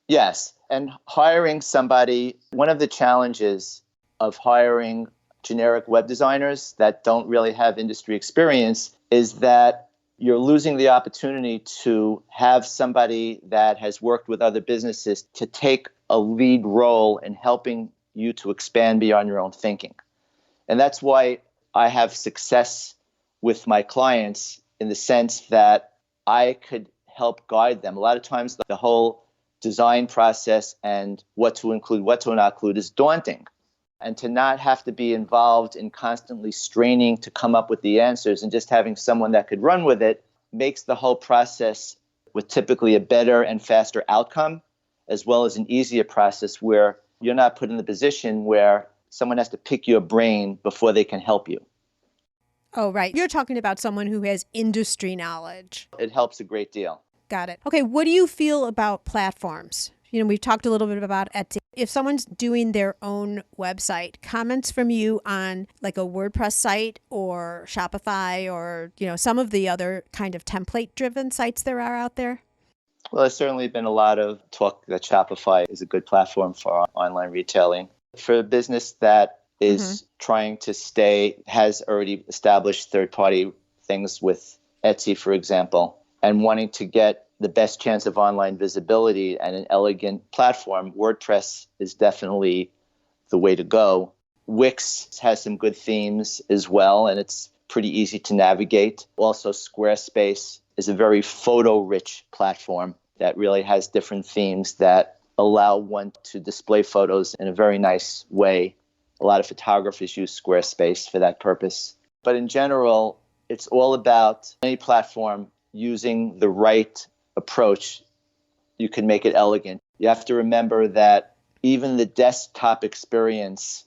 Yes. And hiring somebody, one of the challenges of hiring generic web designers that don't really have industry experience is that you're losing the opportunity to have somebody that has worked with other businesses to take a lead role in helping you to expand beyond your own thinking. And that's why I have success with my clients in the sense that I could help guide them. A lot of times the whole design process and what to include, what to not include is daunting. And to not have to be involved in constantly straining to come up with the answers and just having someone that could run with it makes the whole process with typically a better and faster outcome, as well as an easier process where you're not put in the position where someone has to pick your brain before they can help you. Oh, right. You're talking about someone who has industry knowledge. It helps a great deal. Got it. Okay, what do you feel about platforms? You know, we've talked a little bit about Etsy. If someone's doing their own website, comments from you on like a WordPress site or Shopify or, you know, some of the other kind of template-driven sites there are out there? Well, there's certainly been a lot of talk that Shopify is a good platform for online retailing. For a business that is trying to has already established third-party things with Etsy, for example, and wanting to get the best chance of online visibility and an elegant platform, WordPress is definitely the way to go. Wix has some good themes as well, and it's pretty easy to navigate. Also, Squarespace is a very photo-rich platform that really has different themes that allow one to display photos in a very nice way. A lot of photographers use Squarespace for that purpose. But in general, it's all about any platform using the right approach. You can make it elegant. You have to remember that even the desktop experience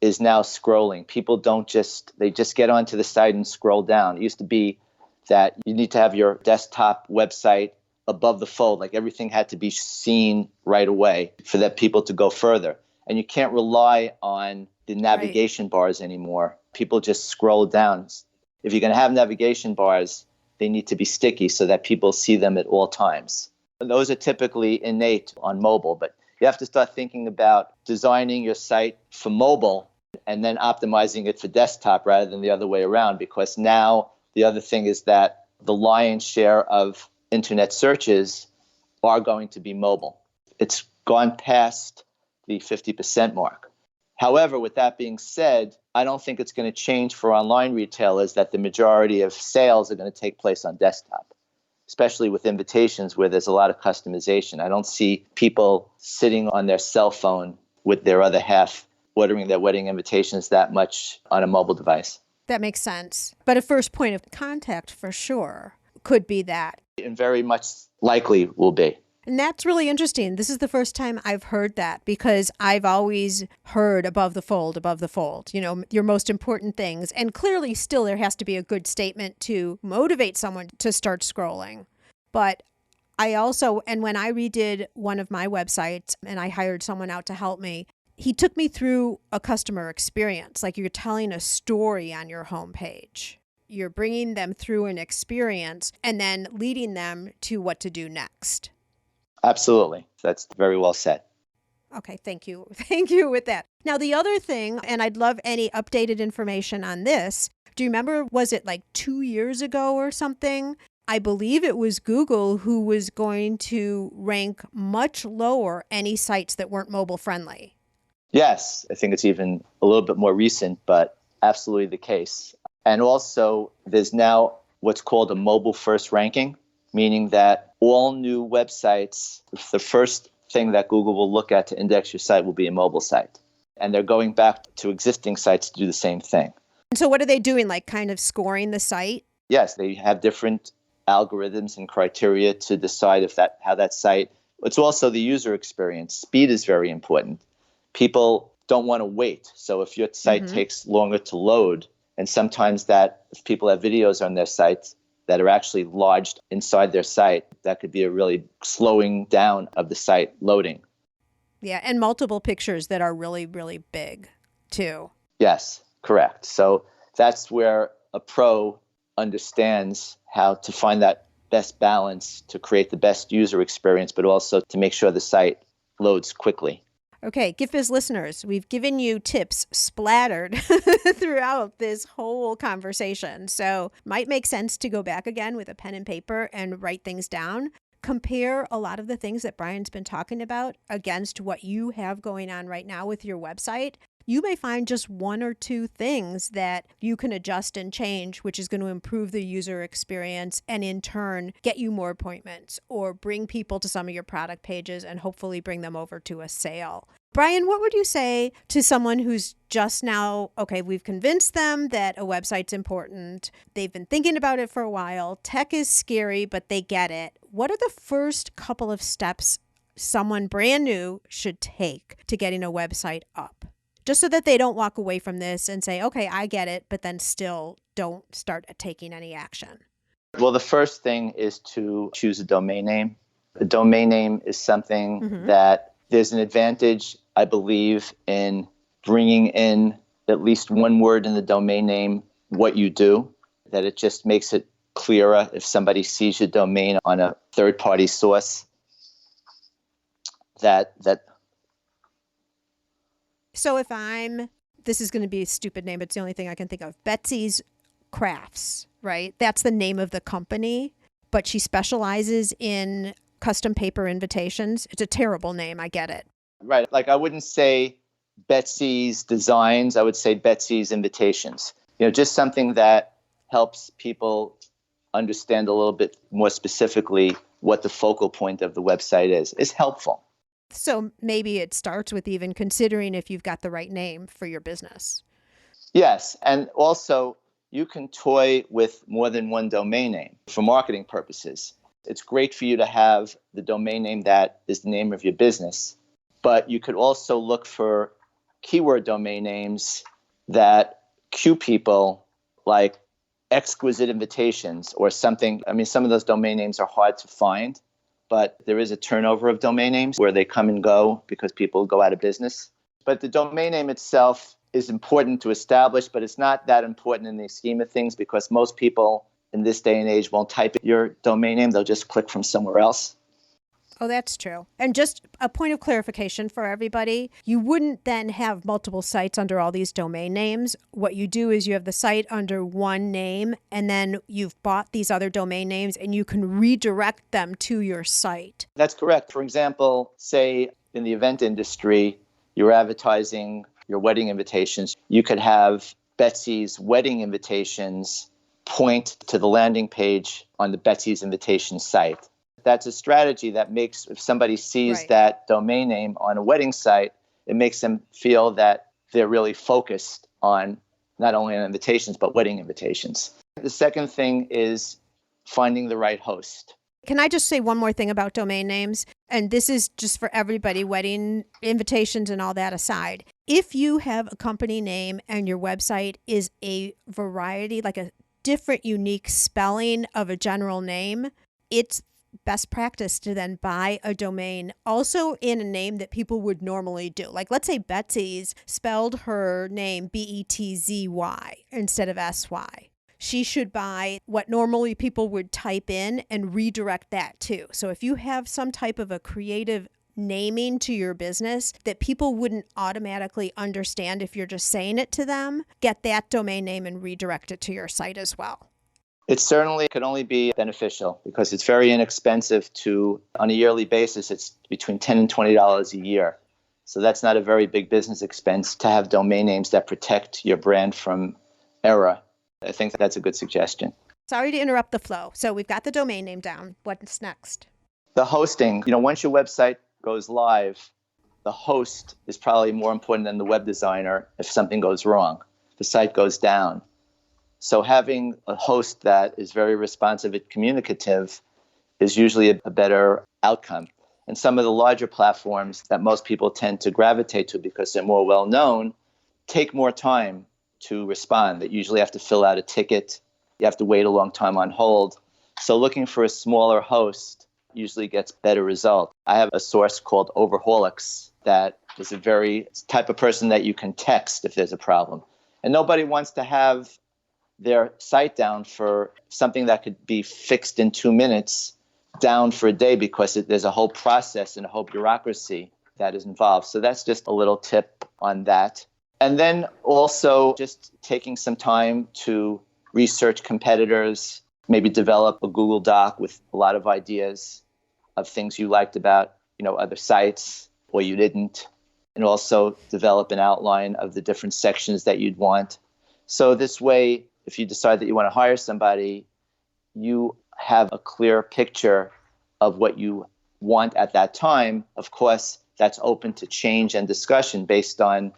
is now scrolling. People they just get onto the site and scroll down. It used to be that you need to have your desktop website above the fold, like everything had to be seen right away for that people to go further. And you can't rely on the navigation bars anymore. People just scroll down. If you're going to have navigation bars, they need to be sticky so that people see them at all times. And those are typically innate on mobile, but you have to start thinking about designing your site for mobile and then optimizing it for desktop rather than the other way around, because now the other thing is that the lion's share of internet searches are going to be mobile. It's gone past the 50% mark. However, with that being said, I don't think it's going to change for online retailers that the majority of sales are going to take place on desktop, especially with invitations where there's a lot of customization. I don't see people sitting on their cell phone with their other half ordering their wedding invitations that much on a mobile device. That makes sense. But a first point of contact for sure could be that. And very much likely will be. And that's really interesting. This is the first time I've heard that, because I've always heard above the fold, your most important things. And clearly still there has to be a good statement to motivate someone to start scrolling. But I also, and when I redid one of my websites and I hired someone out to help me, he took me through a customer experience, like you're telling a story on your homepage. You're bringing them through an experience and then leading them to what to do next. Absolutely. That's very well said. Okay, thank you. Thank you with that. Now, the other thing, and I'd love any updated information on this. Do you remember, was it like 2 years ago or something? I believe it was Google who was going to rank much lower any sites that weren't mobile friendly. Yes, I think it's even a little bit more recent, but absolutely the case. And also, there's now what's called a mobile first ranking, meaning that all new websites, the first thing that Google will look at to index your site will be a mobile site. And they're going back to existing sites to do the same thing. And so what are they doing, like kind of scoring the site? Yes, they have different algorithms and criteria to decide how that site. It's also the user experience. Speed is very important. People don't want to wait. So if your site takes longer to load, and sometimes that if people have videos on their sites that are actually lodged inside their site, that could be a really slowing down of the site loading. Yeah, and multiple pictures that are really, really big too. Yes, correct. So that's where a pro understands how to find that best balance to create the best user experience, but also to make sure the site loads quickly. Okay, GiftBiz listeners, we've given you tips splattered throughout this whole conversation. So might make sense to go back again with a pen and paper and write things down. Compare a lot of the things that Brian's been talking about against what you have going on right now with your website. You may find just 1 or 2 things that you can adjust and change, which is going to improve the user experience and in turn get you more appointments or bring people to some of your product pages and hopefully bring them over to a sale. Brian, what would you say to someone who's just now, okay, we've convinced them that a website's important. They've been thinking about it for a while. Tech is scary, but they get it. What are the first couple of steps someone brand new should take to getting a website up? Just so that they don't walk away from this and say, okay, I get it, but then still don't start taking any action. Well, the first thing is to choose a domain name. A domain name is something that there's an advantage, I believe, in bringing in at least one word in the domain name, what you do, that it just makes it clearer if somebody sees your domain on a third-party source, that So if this is going to be a stupid name, but it's the only thing I can think of, Betsy's Crafts, right? That's the name of the company, but she specializes in custom paper invitations. It's a terrible name. I get it. Right. Like I wouldn't say Betsy's Designs. I would say Betsy's Invitations. Just something that helps people understand a little bit more specifically what the focal point of the website is helpful. So maybe it starts with even considering if you've got the right name for your business. Yes. And also, you can toy with more than one domain name for marketing purposes. It's great for you to have the domain name that is the name of your business, but you could also look for keyword domain names that cue people, like exquisite invitations or something. I mean, some of those domain names are hard to find, but there is a turnover of domain names where they come and go because people go out of business. But the domain name itself is important to establish, but it's not that important in the scheme of things because most people in this day and age won't type your domain name. They'll just click from somewhere else. Oh, that's true. And just a point of clarification for everybody, you wouldn't then have multiple sites under all these domain names. What you do is you have the site under one name, and then you've bought these other domain names and you can redirect them to your site. That's correct. For example, say in the event industry, you're advertising your wedding invitations. You could have Betsy's wedding invitations point to the landing page on the Betsy's invitation site. That's a strategy that makes, if somebody sees that domain name on a wedding site, it makes them feel that they're really focused on not only on invitations, but wedding invitations. The second thing is finding the right host. Can I just say one more thing about domain names? And this is just for everybody, wedding invitations and all that aside. If you have a company name and your website is a variety, like a different, unique spelling of a general name, it's best practice to then buy a domain also in a name that people would normally do. Like, let's say Betsy's spelled her name Betzzy instead of SY. She should buy what normally people would type in and redirect that too. So if you have some type of a creative naming to your business that people wouldn't automatically understand if you're just saying it to them, get that domain name and redirect it to your site as well. It certainly could only be beneficial because it's very inexpensive on a yearly basis, it's between $10 and $20 a year. So that's not a very big business expense to have domain names that protect your brand from error. I think that's a good suggestion. Sorry to interrupt the flow. So we've got the domain name down. What's next? The hosting. Once your website goes live, the host is probably more important than the web designer if something goes wrong, if the site goes down. So having a host that is very responsive and communicative is usually a better outcome. And some of the larger platforms that most people tend to gravitate to because they're more well-known take more time to respond. They usually have to fill out a ticket. You have to wait a long time on hold. So looking for a smaller host usually gets better results. I have a source called Overhaulics that is a very type of person that you can text if there's a problem. And nobody wants to have their site down for something that could be fixed in 2 minutes down for a day because there's a whole process and a whole bureaucracy that is involved. So that's just a little tip on that. And then also just taking some time to research competitors, maybe develop a Google Doc with a lot of ideas of things you liked about, other sites or you didn't, and also develop an outline of the different sections that you'd want. So this way, if you decide that you want to hire somebody, you have a clear picture of what you want at that time. Of course, that's open to change and discussion based on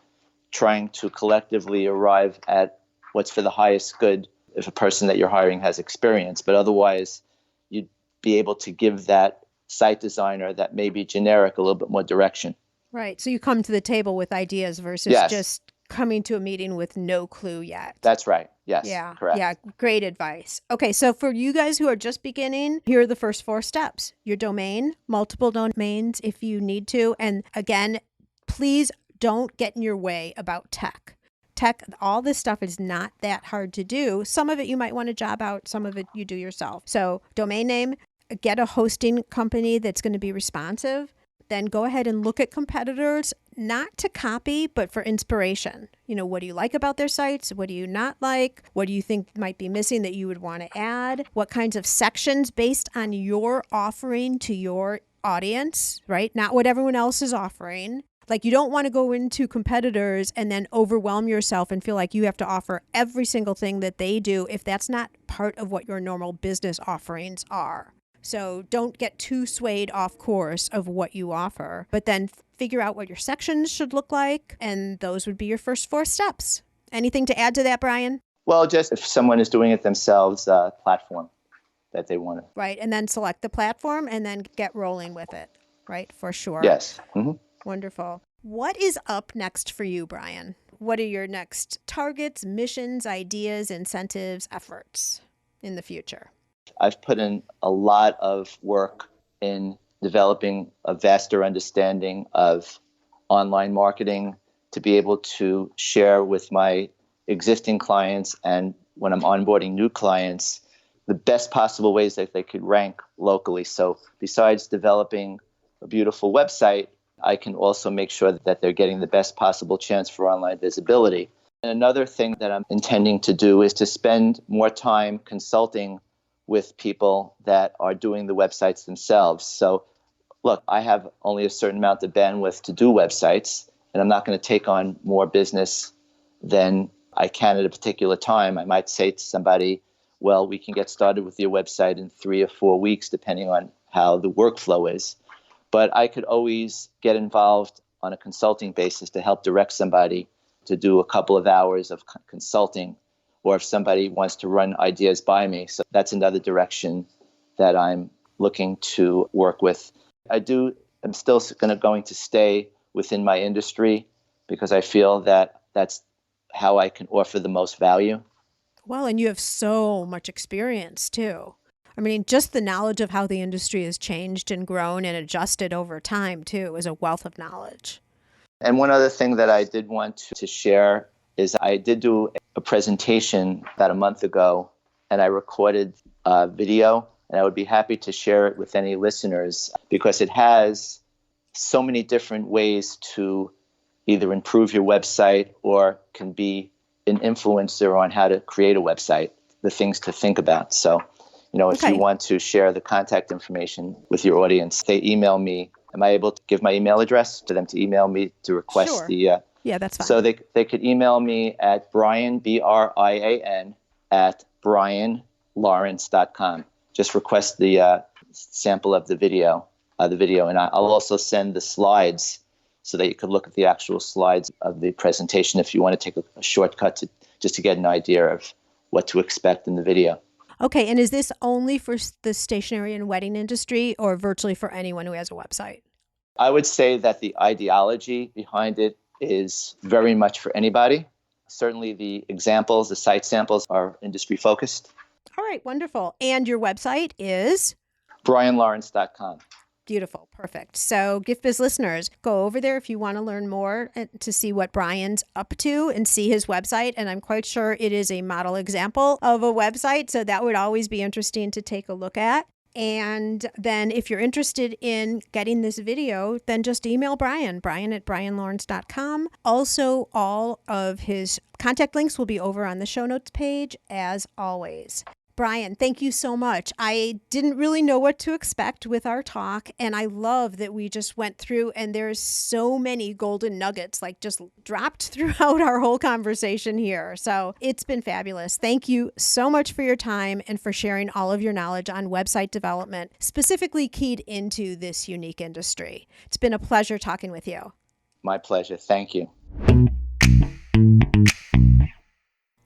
trying to collectively arrive at what's for the highest good if a person that you're hiring has experience. But otherwise, you'd be able to give that site designer that may be generic a little bit more direction. Right. So you come to the table with ideas versus just coming to a meeting with no clue yet. That's right. Yes. Yeah. Correct. Yeah. Great advice. Okay. So for you guys who are just beginning, here are the first 4 steps. Your domain, multiple domains if you need to. And again, please don't get in your way about tech. All this stuff is not that hard to do. Some of it you might want to job out. Some of it you do yourself. So domain name, get a hosting company that's going to be responsive. Then go ahead and look at competitors, not to copy, but for inspiration. What do you like about their sites? What do you not like? What do you think might be missing that you would want to add? What kinds of sections based on your offering to your audience, right? Not what everyone else is offering. Like, you don't want to go into competitors and then overwhelm yourself and feel like you have to offer every single thing that they do if that's not part of what your normal business offerings are. So don't get too swayed off course of what you offer, but then figure out what your sections should look like. And those would be your first 4 steps. Anything to add to that, Brian? Well, just if someone is doing it themselves, platform that they want to. Right. And then select the platform and then get rolling with it. Right. For sure. Yes. Mm-hmm. Wonderful. What is up next for you, Brian? What are your next targets, missions, ideas, incentives, efforts in the future? I've put in a lot of work in developing a vaster understanding of online marketing to be able to share with my existing clients and when I'm onboarding new clients, the best possible ways that they could rank locally. So besides developing a beautiful website, I can also make sure that they're getting the best possible chance for online visibility. And another thing that I'm intending to do is to spend more time consulting with people that are doing the websites themselves. So, look, I have only a certain amount of bandwidth to do websites, and I'm not going to take on more business than I can at a particular time. I might say to somebody, well, we can get started with your website in 3 or 4 weeks, depending on how the workflow is. But I could always get involved on a consulting basis to help direct somebody to do a couple of hours of consulting, or if somebody wants to run ideas by me. So that's another direction that I'm looking to work with. I'm still going to stay within my industry because I feel that that's how I can offer the most value. Well, and you have so much experience too. I mean, just the knowledge of how the industry has changed and grown and adjusted over time too is a wealth of knowledge. And one other thing that I did want to share is I did do a presentation about a month ago, and I recorded a video, and I would be happy to share it with any listeners because it has so many different ways to either improve your website or can be an influencer on how to create a website, the things to think about. So, if you want to share the contact information with your audience, they email me. Am I able to give my email address to them to email me to request Sure. Yeah, that's fine. So they could email me at Brian, BRIAN, at brianlawrence.com. Just request the sample of the video, and I'll also send the slides so that you could look at the actual slides of the presentation if you want to take a shortcut just to get an idea of what to expect in the video. Okay, and is this only for the stationery and wedding industry or virtually for anyone who has a website? I would say that the ideology behind it is very much for anybody. Certainly the examples, the site samples are industry focused. All right, wonderful. And your website is? brianlawrence.com. Beautiful. Perfect. So Gift Biz listeners, go over there if you want to learn more and to see what Brian's up to and see his website. And I'm quite sure it is a model example of a website. So that would always be interesting to take a look at. And then if you're interested in getting this video, then just email Brian at brianlawrence.com. Also, all of his contact links will be over on the show notes page as always. Brian, thank you so much. I didn't really know what to expect with our talk, and I love that we just went through and there's so many golden nuggets like just dropped throughout our whole conversation here. So it's been fabulous. Thank you so much for your time and for sharing all of your knowledge on website development, specifically keyed into this unique industry. It's been a pleasure talking with you. My pleasure. Thank you.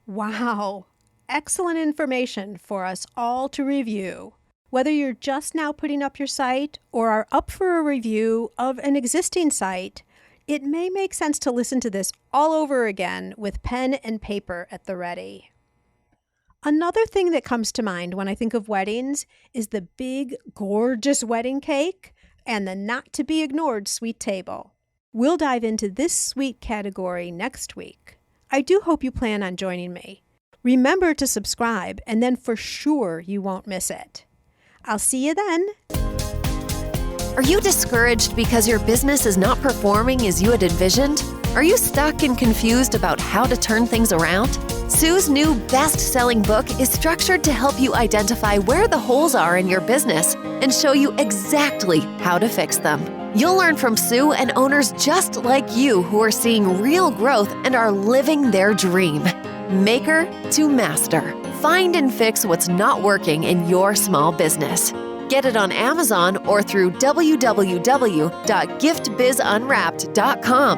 Wow. Excellent information for us all to review. Whether you're just now putting up your site or are up for a review of an existing site, it may make sense to listen to this all over again with pen and paper at the ready. Another thing that comes to mind when I think of weddings is the big, gorgeous wedding cake and the not-to-be-ignored sweet table. We'll dive into this sweet category next week. I do hope you plan on joining me. Remember to subscribe, and then for sure you won't miss it. I'll see you then. Are you discouraged because your business is not performing as you had envisioned? Are you stuck and confused about how to turn things around? Sue's new best-selling book is structured to help you identify where the holes are in your business and show you exactly how to fix them. You'll learn from Sue and owners just like you who are seeing real growth and are living their dream. Maker to master. Find and fix what's not working in your small business. Get it on Amazon or through www.giftbizunwrapped.com.